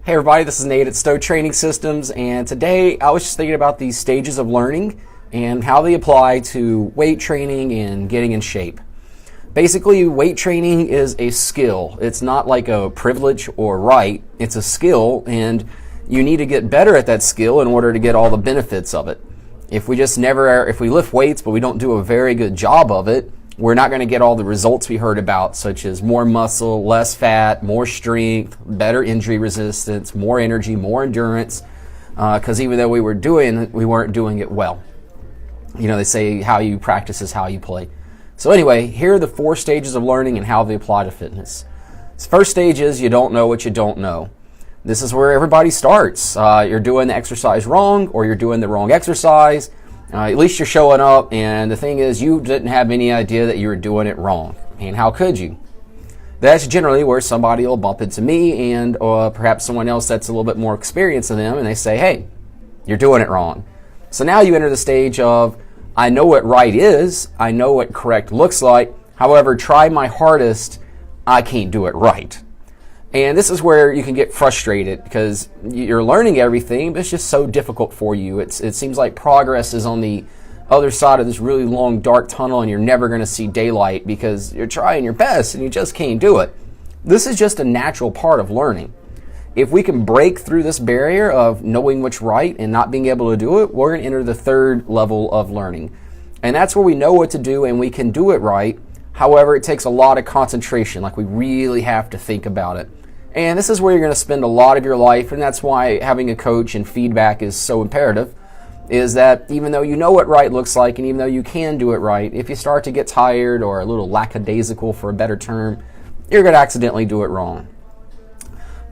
Hey everybody, this is Nate at Stowe Training Systems, and today I was just thinking about these stages of learning and how they apply to weight training and getting in shape. Basically, weight training is a skill. It's not like a privilege or right. It's a skill, and you need to get better at that skill in order to get all the benefits of it. If we lift weights but we don't do a very good job of it, we're not going to get all the results we heard about, such as more muscle, less fat, more strength, better injury resistance, more energy, more endurance, because even though we weren't doing it well. You know, they say how you practice is how you play. So anyway, here are the 4 stages of learning and how they apply to fitness. The first stage is you don't know what you don't know. This is where everybody starts. You're doing the exercise wrong, or you're doing the wrong exercise. At least you're showing up, and the thing is, you didn't have any idea that you were doing it wrong. And how could you? That's generally where somebody will bump into me and perhaps someone else that's a little bit more experienced than them, and they say, hey, you're doing it wrong. So now you enter the stage of, I know what right is, I know what correct looks like, however, try my hardest, I can't do it right. And this is where you can get frustrated because you're learning everything, but it's just so difficult for you. It seems like progress is on the other side of this really long, dark tunnel, and you're never going to see daylight because you're trying your best and you just can't do it. This is just a natural part of learning. If we can break through this barrier of knowing what's right and not being able to do it, we're going to enter the 3rd level of learning. And that's where we know what to do and we can do it right. However, it takes a lot of concentration, like we really have to think about it. And this is where you're going to spend a lot of your life, and that's why having a coach and feedback is so imperative, is that even though you know what right looks like and even though you can do it right, if you start to get tired or a little lackadaisical for a better term, you're going to accidentally do it wrong.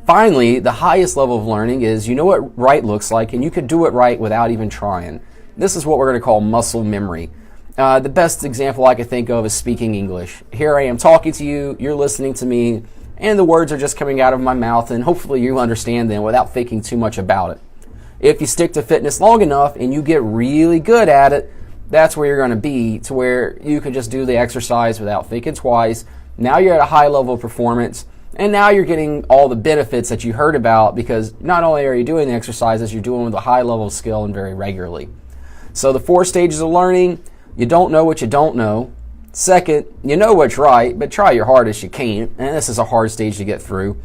Finally, the highest level of learning is you know what right looks like and you can do it right without even trying. This is what we're going to call muscle memory. The best example I could think of is speaking English. Here I am talking to you, you're listening to me, and the words are just coming out of my mouth, and hopefully you understand them without thinking too much about it. If you stick to fitness long enough and you get really good at it, that's where you're going to be, to where you can just do the exercise without thinking twice. Now you're at a high level of performance, and now you're getting all the benefits that you heard about, because not only are you doing the exercises, you're doing with a high level of skill and very regularly. So the 4 stages of learning: you don't know what you don't know. Second, you know what's right, but try your hardest you can, and this is a hard stage to get through.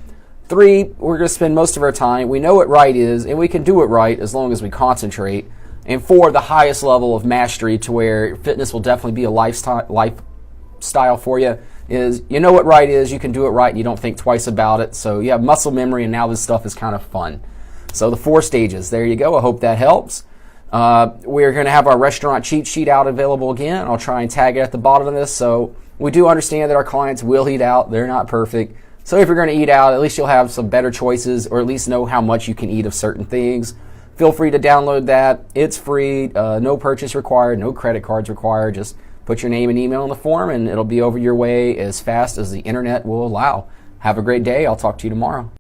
3, we're going to spend most of our time, we know what right is, and we can do it right as long as we concentrate. And 4, the highest level of mastery, to where fitness will definitely be a lifestyle for you, is you know what right is, you can do it right, and you don't think twice about it. So you have muscle memory, and now this stuff is kind of fun. So the 4 stages, there you go. I hope that helps. We're going to have our restaurant cheat sheet out available again. I'll try and tag it at the bottom of this. So we do understand that our clients will eat out. They're not perfect. So if you're going to eat out, at least you'll have some better choices, or at least know how much you can eat of certain things. Feel free to download that. It's free. No purchase required. No credit cards required. Just put your name and email in the form, and it'll be over your way as fast as the internet will allow. Have a great day. I'll talk to you tomorrow.